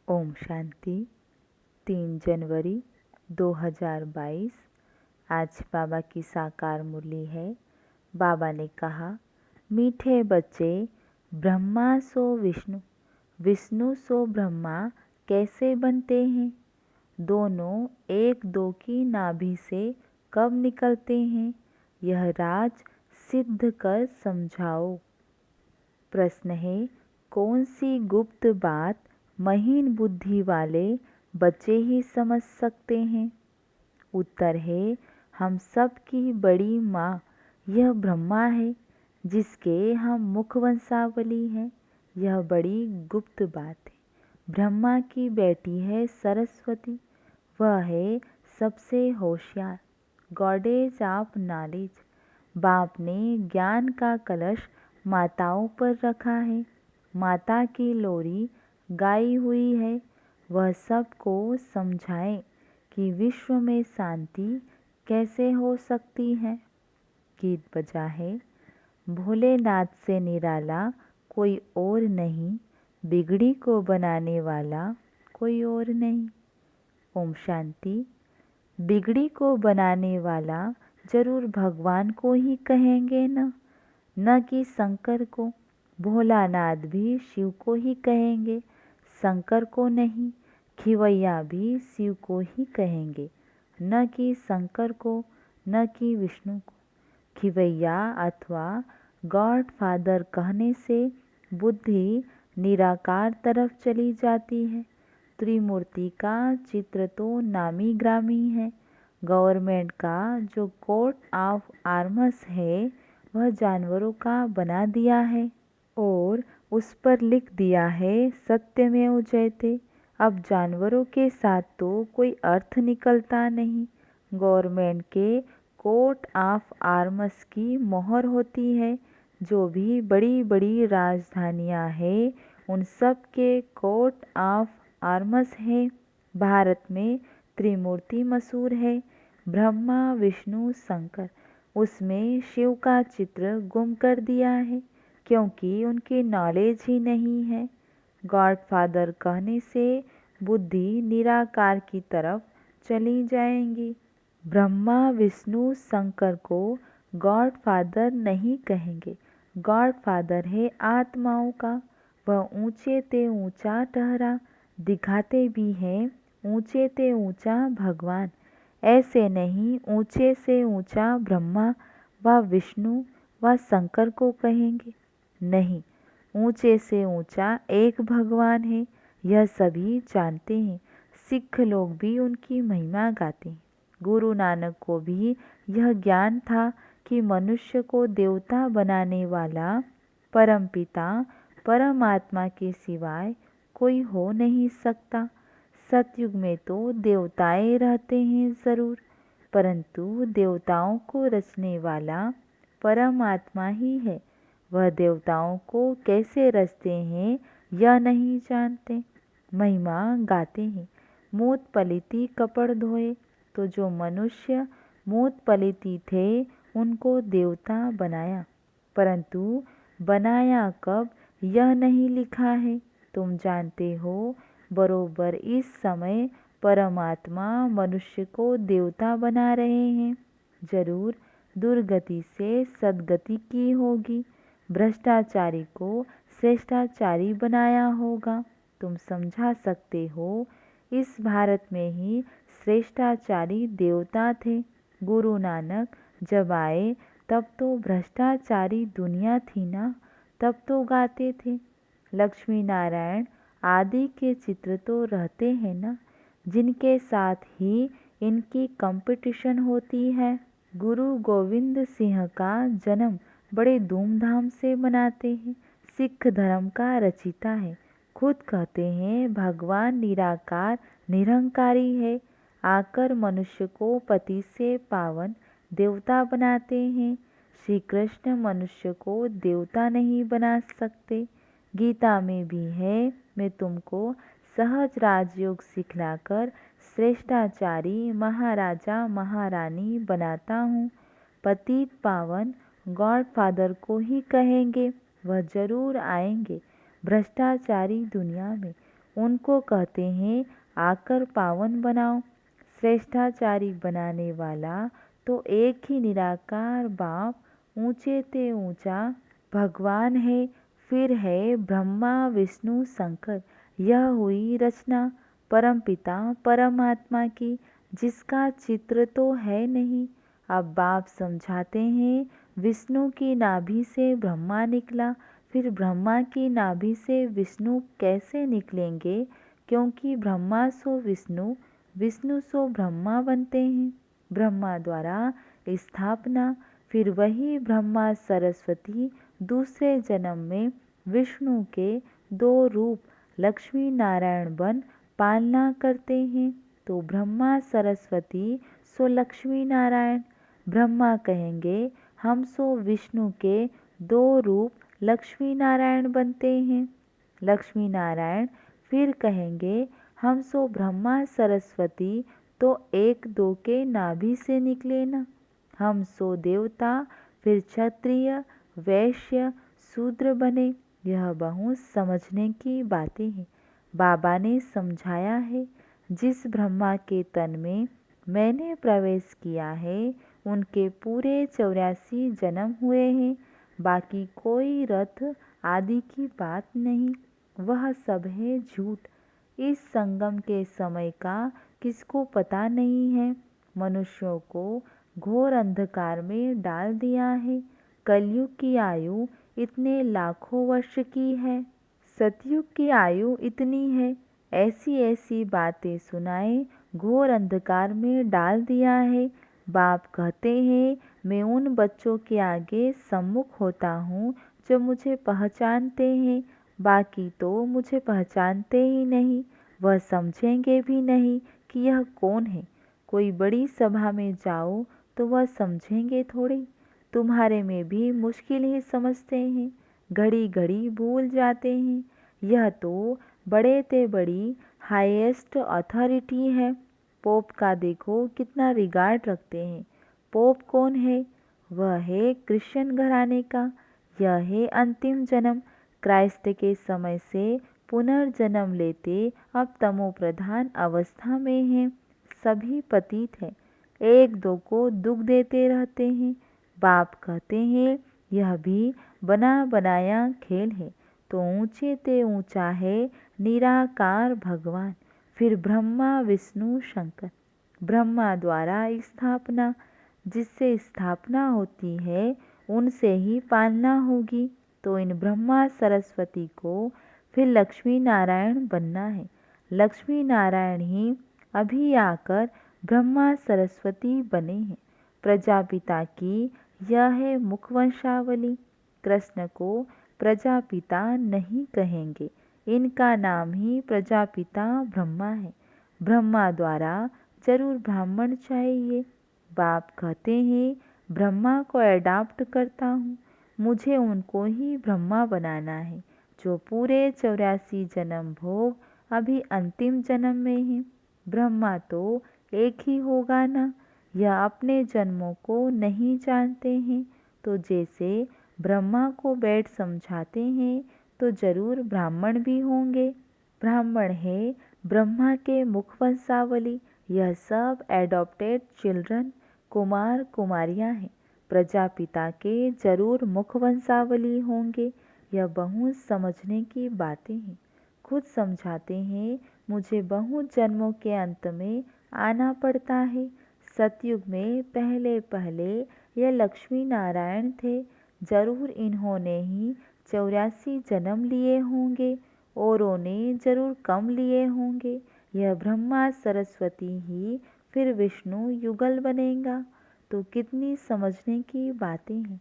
ओम शांति। 3 जनवरी 2022। आज बाबा की साकार मुरली है। बाबा ने कहा, मीठे बच्चे, ब्रह्मा सो विष्णु, विष्णु सो ब्रह्मा कैसे बनते हैं? दोनों एक दो की नाभि से कब निकलते हैं? यह राज सिद्ध कर समझाओ। प्रश्न है, कौन सी गुप्त बात महीन बुद्धि वाले बच्चे ही समझ सकते हैं? उत्तर है, हम सब की बड़ी माँ यह ब्रह्मा है, जिसके हम मुख वंशावली हैं। यह बड़ी गुप्त बात है। ब्रह्मा की बेटी है सरस्वती, वह है सबसे होशियार, गॉडेज ऑफ नॉलेज। बाप ने ज्ञान का कलश माताओं पर रखा है। माता की लोरी गाई हुई है। वह सबको समझाए कि विश्व में शांति कैसे हो सकती है। गीत बजा है, भोलेनाथ से निराला कोई और नहीं, बिगड़ी को बनाने वाला कोई और नहीं। ओम शांति। बिगड़ी को बनाने वाला जरूर भगवान को ही कहेंगे न कि शंकर को। भोलानाथ भी शिव को ही कहेंगे, शंकर को नहीं। खिवैया भी शिव को ही कहेंगे, न कि शंकर को, न कि विष्णु को। खिवैया अथवा गॉड फादर कहने से बुद्धि निराकार तरफ चली जाती है। त्रिमूर्ति का चित्र तो नामी ग्रामी है। गवर्नमेंट का जो कोट ऑफ आर्म्स है वह जानवरों का बना दिया है और उस पर लिख दिया है सत्यमेव जयते। अब जानवरों के साथ तो कोई अर्थ निकलता नहीं। गवर्नमेंट के कोट ऑफ आर्म्स की मोहर होती है। जो भी बड़ी बड़ी राजधानियां हैं उन सब के कोट ऑफ आर्म्स है। भारत में त्रिमूर्ति मशहूर है, ब्रह्मा विष्णु शंकर। उसमें शिव का चित्र गुम कर दिया है, क्योंकि उनकी नॉलेज ही नहीं है। गॉड फादर कहने से बुद्धि निराकार की तरफ चली जाएंगी। ब्रह्मा विष्णु शंकर को गॉड फादर नहीं कहेंगे। गॉड फादर है आत्माओं का। वह ऊंचे ते ऊंचा ठहरा, दिखाते भी हैं ऊंचे ते ऊंचा भगवान। ऐसे नहीं ऊंचे से ऊंचा ब्रह्मा व विष्णु व शंकर को कहेंगे। नहीं, ऊंचे से ऊंचा एक भगवान है, यह सभी जानते हैं। सिख लोग भी उनकी महिमा गाते हैं। गुरु नानक को भी यह ज्ञान था कि मनुष्य को देवता बनाने वाला परमपिता परमात्मा के सिवाय कोई हो नहीं सकता। सतयुग में तो देवताएं रहते हैं जरूर, परंतु देवताओं को रचने वाला परमात्मा ही है। वह देवताओं को कैसे रचते हैं यह नहीं जानते। महिमा गाते हैं, मूत पलिती कपड़ धोए। तो जो मनुष्य मूत पलिती थे उनको देवता बनाया, परंतु बनाया कब यह नहीं लिखा है। तुम जानते हो, बरोबर इस समय परमात्मा मनुष्य को देवता बना रहे हैं। जरूर दुर्गति से सद्गति की होगी। भ्रष्टाचारी को श्रेष्ठाचारी बनाया होगा। तुम समझा सकते हो, इस भारत में ही श्रेष्ठाचारी देवता थे। गुरु नानक जब आए तब तो भ्रष्टाचारी दुनिया थी ना, तब तो गाते थे। लक्ष्मी नारायण आदि के चित्र तो रहते हैं ना, जिनके साथ ही इनकी कंपटीशन होती है। गुरु गोविंद सिंह का जन्म बड़े धूमधाम से मनाते हैं। सिख धर्म का रचिता है। खुद कहते हैं भगवान निराकार निरंकारी है। आकर मनुष्य को पति से पावन देवता बनाते हैं। श्री कृष्ण मनुष्य को देवता नहीं बना सकते। गीता में भी है, मैं तुमको सहज राजयोग सिखलाकर श्रेष्ठाचारी महाराजा महारानी बनाता हूँ। पतित पावन गॉड फादर को ही कहेंगे। वह जरूर आएंगे भ्रष्टाचारी दुनिया में। उनको कहते हैं आकर पावन बनाओ। श्रेष्ठाचारी बनाने वाला तो एक ही निराकार बाप ऊंचे ते ऊंचा भगवान है। फिर है ब्रह्मा विष्णु शंकर। यह हुई रचना परमपिता परमात्मा की, जिसका चित्र तो है नहीं। अब बाप समझाते हैं विष्णु की नाभि से ब्रह्मा निकला, फिर ब्रह्मा की नाभि से विष्णु कैसे निकलेंगे, क्योंकि ब्रह्मा सो विष्णु, विष्णु सो ब्रह्मा बनते हैं। ब्रह्मा द्वारा स्थापना, फिर वही ब्रह्मा सरस्वती दूसरे जन्म में विष्णु के दो रूप लक्ष्मी नारायण बन पालना करते हैं। तो ब्रह्मा सरस्वती सो लक्ष्मी नारायण। ब्रह्मा कहेंगे हम सो विष्णु के दो रूप लक्ष्मी नारायण बनते हैं। लक्ष्मी नारायण फिर कहेंगे हम सो ब्रह्मा सरस्वती तो एक दो के नाभि से निकले ना। हम सो देवता, फिर क्षत्रिय वैश्य शूद्र बने। यह बहुत समझने की बातें हैं। बाबा ने समझाया है जिस ब्रह्मा के तन में मैंने प्रवेश किया है उनके पूरे 84 जन्म हुए हैं। बाकी कोई रथ आदि की बात नहीं, वह सब है झूठ। इस संगम के समय का किसको पता नहीं है। मनुष्यों को घोर अंधकार में डाल दिया है। कलयुग की आयु इतने लाखों वर्ष की है, सतयुग की आयु इतनी है। ऐसी ऐसी बातें सुनाए घोर अंधकार में डाल दिया है। बाप कहते हैं मैं उन बच्चों के आगे सम्मुख होता हूँ जो मुझे पहचानते हैं, बाकी तो मुझे पहचानते ही नहीं, वह समझेंगे भी नहीं कि यह कौन है। कोई बड़ी सभा में जाओ तो वह समझेंगे थोड़ी, तुम्हारे में भी मुश्किल ही समझते हैं, घड़ी घड़ी भूल जाते हैं। यह तो बड़े ते बड़ी हाईएस्ट अथॉरिटी है। पोप का देखो कितना रिगार्ड रखते हैं। पोप कौन है? वह है क्रिश्चियन घराने का। यह है अंतिम जन्म। क्राइस्ट के समय से पुनर्जन्म लेते अब तमो प्रधान अवस्था में हैं। सभी पतित हैं, एक दो को दुख देते रहते हैं। बाप कहते हैं यह भी बना बनाया खेल है। तो ऊंचे ते ऊंचा है निराकार भगवान, फिर ब्रह्मा विष्णु शंकर। ब्रह्मा द्वारा स्थापना, जिससे स्थापना होती है उनसे ही पालना होगी। तो इन ब्रह्मा सरस्वती को फिर लक्ष्मी नारायण बनना है। लक्ष्मी नारायण ही अभी आकर ब्रह्मा सरस्वती बने हैं। प्रजापिता की यह है मुखवंशावली। कृष्ण को प्रजापिता नहीं कहेंगे, इनका नाम ही प्रजापिता ब्रह्मा है। ब्रह्मा द्वारा जरूर ब्राह्मण चाहिए। बाप कहते हैं ब्रह्मा को अडॉप्ट करता हूँ, मुझे उनको ही ब्रह्मा बनाना है जो पूरे 84 जन्म भोग अभी अंतिम जन्म में है। ब्रह्मा तो एक ही होगा ना। यह अपने जन्मों को नहीं जानते हैं, तो जैसे ब्रह्मा को बैठ समझाते हैं तो जरूर ब्राह्मण भी होंगे। ब्राह्मण है ब्रह्मा के मुखवंशावली। यह सब एडॉप्टेड चिल्ड्रन कुमार कुमारियां हैं। प्रजापिता के जरूर मुखवंशावली होंगे। यह बहुत समझने की बातें हैं। खुद समझाते हैं मुझे बहुत जन्मों के अंत में आना पड़ता है। सतयुग में पहले पहले यह लक्ष्मी नारायण थे, जरूर इन्होंने ही 84 जन्म लिए होंगे, औरों ने जरूर कम लिए होंगे। यह ब्रह्मा सरस्वती ही फिर विष्णु युगल बनेगा। तो कितनी समझने की बातें हैं।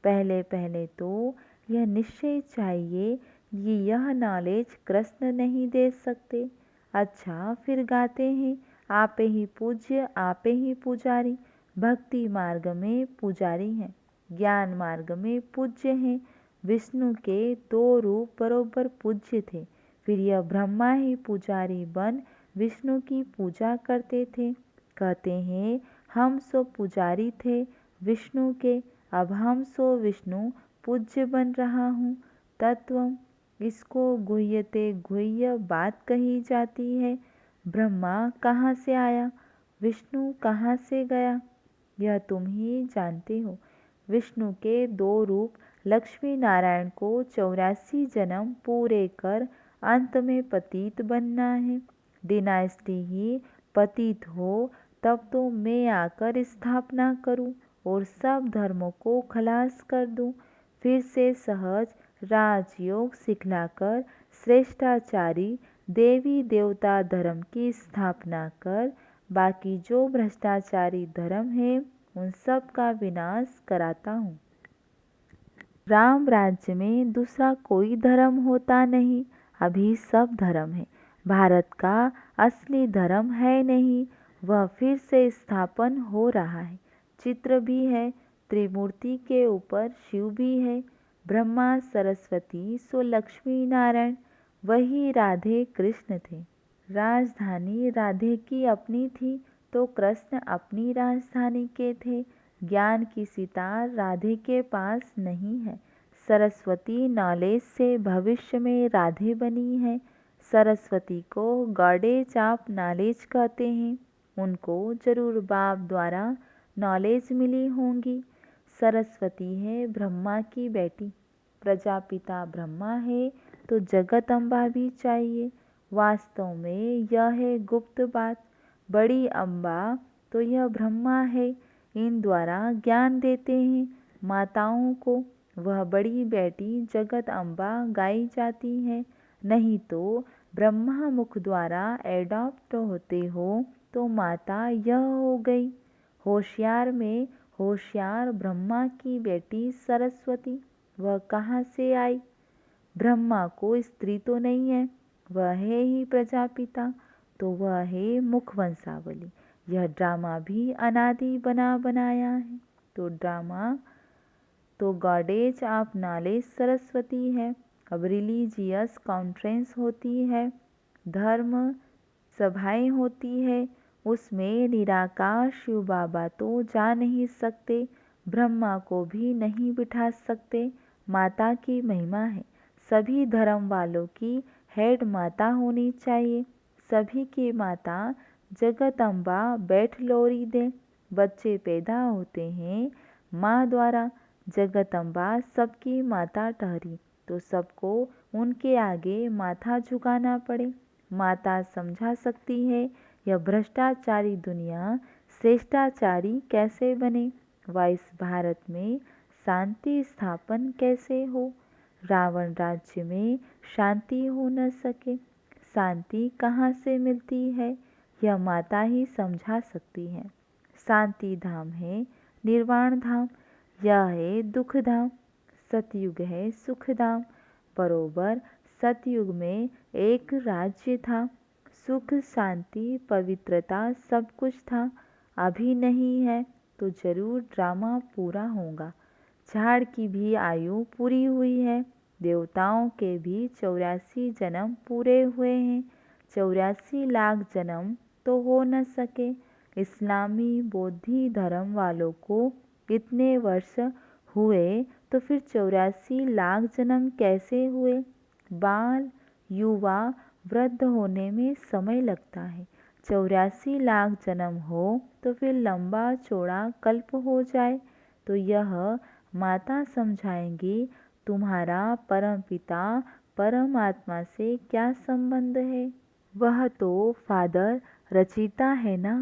पहले पहले तो यह निश्चय चाहिए कि यह नॉलेज कृष्ण नहीं दे सकते। अच्छा फिर गाते हैं आपे ही पूज्य आपे ही पुजारी। भक्ति मार्ग में पुजारी हैं, ज्ञान मार्ग में पूज्य हैं। विष्णु के दो रूप बरोबर पूज्य थे, फिर यह ब्रह्मा ही पुजारी बन विष्णु की पूजा करते थे। कहते हैं हम सो पुजारी थे विष्णु के, अब हम सो विष्णु पूज्य बन रहा हूँ। तत्वम इसको गुह्यते गुह्य बात कही जाती है। ब्रह्मा कहाँ से आया, विष्णु कहाँ से गया, यह तुम ही जानते हो। विष्णु के 2 रूप लक्ष्मी नारायण को 84 जन्म पूरे कर अंत में पतित बनना है। डिनास्टी ही पतित हो तब तो मैं आकर स्थापना करूं और सब धर्मों को खलास कर दूं। फिर से सहज राजयोग सिखलाकर श्रेष्ठाचारी देवी देवता धर्म की स्थापना कर बाकी जो भ्रष्टाचारी धर्म है उन सब का विनाश कराता हूँ। राम राज्य में दूसरा कोई धर्म होता नहीं, अभी सब धर्म है। भारत का असली धर्म है नहीं, वह फिर से स्थापन हो रहा है। चित्र भी है, त्रिमूर्ति के ऊपर शिव भी है, ब्रह्मा सरस्वती सो लक्ष्मी नारायण, वही राधे कृष्ण थे। राजधानी राधे की अपनी थी तो कृष्ण अपनी राजधानी के थे। ज्ञान की सितार राधे के पास नहीं है। सरस्वती नॉलेज से भविष्य में राधे बनी है। सरस्वती को गॉडेज ऑफ नॉलेज कहते हैं। उनको जरूर बाप द्वारा नॉलेज मिली होंगी। सरस्वती है ब्रह्मा की बेटी, प्रजापिता ब्रह्मा है तो जगत अम्बा भी चाहिए। वास्तव में यह है गुप्त बात। बड़ी अम्बा तो यह ब्रह्मा है, इन द्वारा ज्ञान देते हैं माताओं को। वह बड़ी बेटी जगत अम्बा गाई जाती है। नहीं तो ब्रह्मा मुख द्वारा एडॉप्ट होते हो तो माता यह हो गई। होशियार में होशियार ब्रह्मा की बेटी सरस्वती, वह कहाँ से आई? ब्रह्मा को स्त्री तो नहीं है, वह है ही प्रजापिता, तो वह है मुख वंशावली। यह ड्रामा भी अनादि बना बनाया है। तो ड्रामा तो गॉडेज ऑफ नॉलेज सरस्वती है। अब रिलीजियस कॉन्फ्रेंस होती है, धर्म सभाएं होती है, उसमें निराकार शिव बाबा तो जा नहीं सकते, ब्रह्मा को भी नहीं बिठा सकते। माता की महिमा है। सभी धर्म वालों की हेड माता होनी चाहिए। सभी की माता जगत अम्बा बैठ लोरी दे। बच्चे पैदा होते हैं माँ द्वारा, जगत अम्बा सबकी माता ठहरी तो सबको उनके आगे माथा झुकाना पड़े। माता समझा सकती है यह भ्रष्टाचारी दुनिया श्रेष्ठाचारी कैसे बने, व इस भारत में शांति स्थापन कैसे हो। रावण राज्य में शांति हो न सके, शांति कहाँ से मिलती है यह माता ही समझा सकती है। शांति धाम है निर्वाण धाम, यह है दुख धाम। सतयुग है सुख धाम। बरोबर सतयुग में एक राज्य था, सुख शांति पवित्रता सब कुछ था। अभी नहीं है तो जरूर ड्रामा पूरा होगा। झाड़ की भी आयु पूरी हुई है, देवताओं के भी 84 जन्म पूरे हुए हैं। 84 लाख जन्म तो हो न सके। इस्लामी बौद्धि धर्म वालों को इतने वर्ष हुए तो फिर 84 लाख जन्म कैसे हुए। बाल युवा वृद्ध होने में समय लगता है। 84 लाख जन्म हो तो फिर लंबा चौड़ा कल्प हो जाए। तो यह माता समझाएंगी तुम्हारा परमपिता परमात्मा से क्या संबंध है। वह तो फादर रचिता है ना।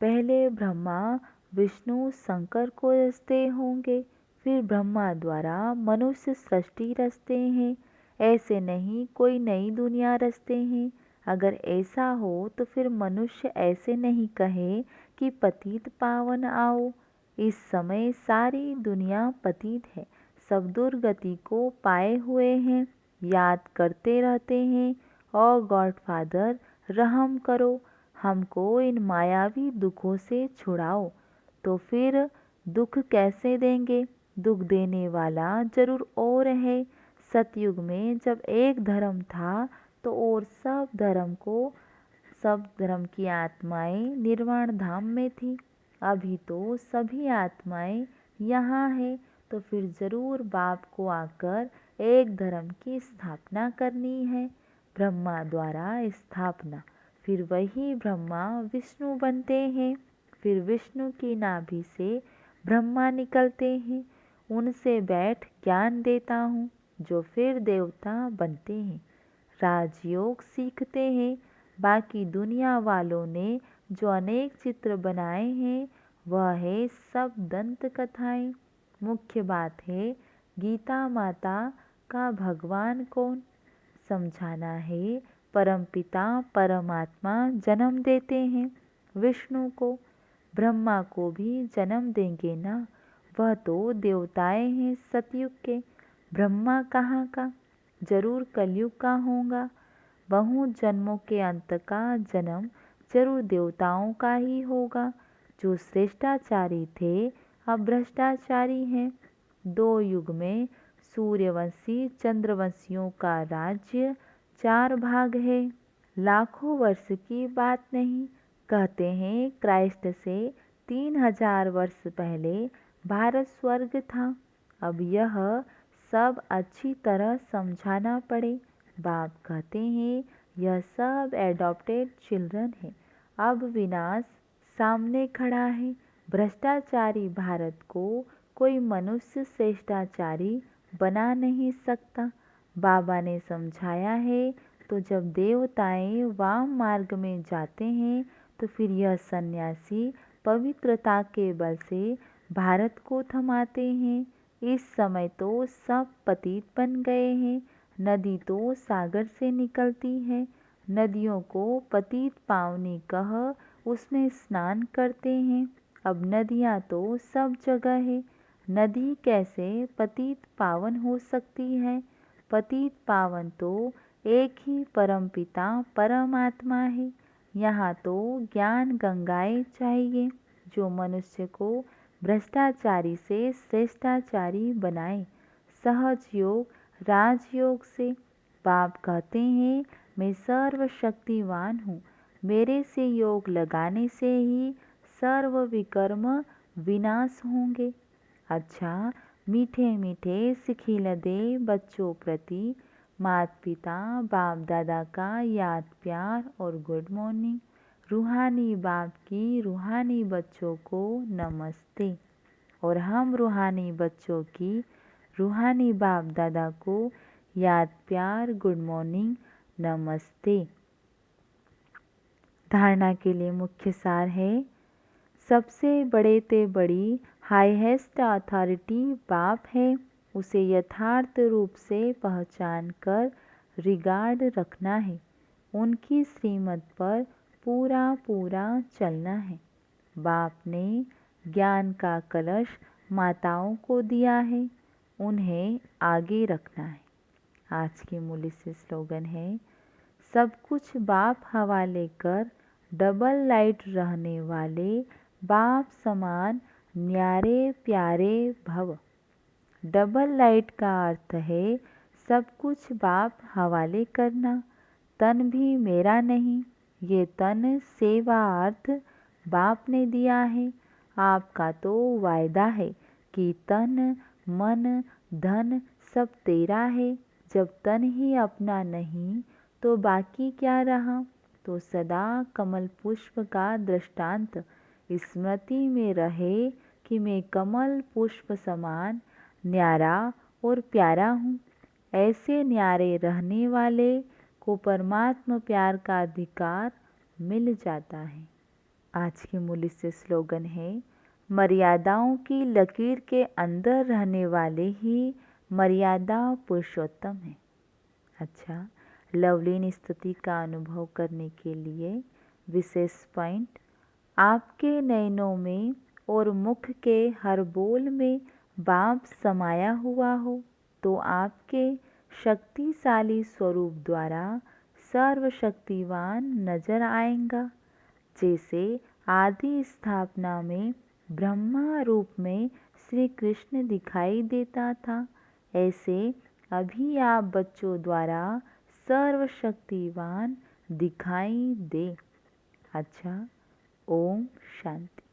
पहले ब्रह्मा विष्णु शंकर को रचते होंगे, फिर ब्रह्मा द्वारा मनुष्य सृष्टि रचते हैं। ऐसे नहीं कोई नई दुनिया रचते हैं। अगर ऐसा हो तो फिर मनुष्य ऐसे नहीं कहे कि पतित पावन आओ। इस समय सारी दुनिया पतित है, सब दुर्गति को पाए हुए हैं, याद करते रहते हैं और गॉडफादर रहम करो, हमको इन मायावी दुखों से छुड़ाओ। तो फिर दुख कैसे देंगे, दुख देने वाला जरूर और है। सतयुग में जब एक धर्म था तो और सब धर्म की आत्माएं निर्वाण धाम में थी। अभी तो सभी आत्माएं यहाँ है तो फिर जरूर बाप को आकर एक धर्म की स्थापना करनी है। ब्रह्मा द्वारा स्थापना, फिर वही ब्रह्मा विष्णु बनते हैं, फिर विष्णु की नाभि से ब्रह्मा निकलते हैं, उनसे बैठ ज्ञान देता हूँ जो फिर देवता बनते हैं। राजयोग सीखते हैं। बाकी दुनिया वालों ने जो अनेक चित्र बनाए हैं वह है सब दंत कथाएं। मुख्य बात है गीता माता का भगवान कौन, समझाना है। परमपिता परमात्मा जन्म देते हैं विष्णु को, ब्रह्मा को भी जन्म देंगे ना, वह तो देवताएं हैं सतयुग के। ब्रह्मा कहाँ का, जरूर कलयुग का होगा। बहुत जन्मों के अंत का जन्म जरूर देवताओं का ही होगा। जो श्रेष्ठाचारी थे अब भ्रष्टाचारी हैं। दो युग में सूर्यवंशी चंद्रवंशियों का राज्य 4 भाग है। लाखों वर्ष की बात नहीं। कहते हैं क्राइस्ट से 3000 वर्ष पहले भारत स्वर्ग था। अब यह सब अच्छी तरह समझाना पड़े। बाप कहते हैं यह सब एडॉप्टेड चिल्ड्रन है। अब विनाश सामने खड़ा है। भ्रष्टाचारी भारत को कोई मनुष्य श्रेष्ठाचारी बना नहीं सकता। बाबा ने समझाया है तो जब देवताएं वाम मार्ग में जाते हैं तो फिर यह सन्यासी पवित्रता के बल से भारत को थमाते हैं। इस समय तो सब पतित बन गए हैं। नदी तो सागर से निकलती है। नदियों को पतित पावनी कह उसमें स्नान करते हैं। अब नदियाँ तो सब जगह है। नदी कैसे पतित पावन हो सकती है। पतित पावन तो एक ही परमपिता परमात्मा है। यहाँ तो ज्ञान गंगाएं चाहिए जो मनुष्य को भ्रष्टाचारी से श्रेष्ठाचारी बनाए। सहज योग राजयोग से। बाप कहते हैं मैं सर्वशक्तिवान हूँ, मेरे से योग लगाने से ही सर्व विकर्म विनाश होंगे। अच्छा, मीठे मीठे सिखिल दे बच्चों प्रति माता पिता बाप दादा का याद प्यार और गुड मॉर्निंग। रूहानी बाप की रूहानी बच्चों को नमस्ते और हम रूहानी बच्चों की रूहानी बाप दादा को याद प्यार गुड मॉर्निंग नमस्ते। धारणा के लिए मुख्य सार है सबसे बड़े ते बड़ी हाईएस्ट अथॉरिटी बाप है। उसे यथार्थ रूप से पहचान कर रिगार्ड रखना है। उनकी श्रीमत पर पूरा पूरा चलना है। बाप ने ज्ञान का कलश माताओं को दिया है, उन्हें आगे रखना है। आज की मूल्य से स्लोगन है सब कुछ बाप हवाले कर डबल लाइट रहने वाले बाप समान न्यारे प्यारे भव। डबल लाइट का अर्थ है सब कुछ बाप हवाले करना। तन भी मेरा नहीं, ये तन सेवा अर्थ बाप ने दिया है। आपका तो वायदा है कि तन मन धन सब तेरा है। जब तन ही अपना नहीं तो बाकी क्या रहा। तो सदा कमल पुष्प का दृष्टांत स्मृति में रहे कि मैं कमल पुष्प समान न्यारा और प्यारा हूँ। ऐसे न्यारे रहने वाले को परमात्मा प्यार का अधिकार मिल जाता है। आज की मूल्य से स्लोगन है मर्यादाओं की लकीर के अंदर रहने वाले ही मर्यादा पुरुषोत्तम है। अच्छा, लवलीन स्तुति का अनुभव करने के लिए विशेष पॉइंट आपके नयनों में और मुख के हर बोल में बाप समाया हुआ हो तो आपके शक्तिशाली स्वरूप द्वारा सर्वशक्तिवान नजर आएगा। जैसे आदि स्थापना में ब्रह्मा रूप में श्री कृष्ण दिखाई देता था, ऐसे अभी आप बच्चों द्वारा सर्वशक्तिवान दिखाई दे। अच्छा, ओम शांति।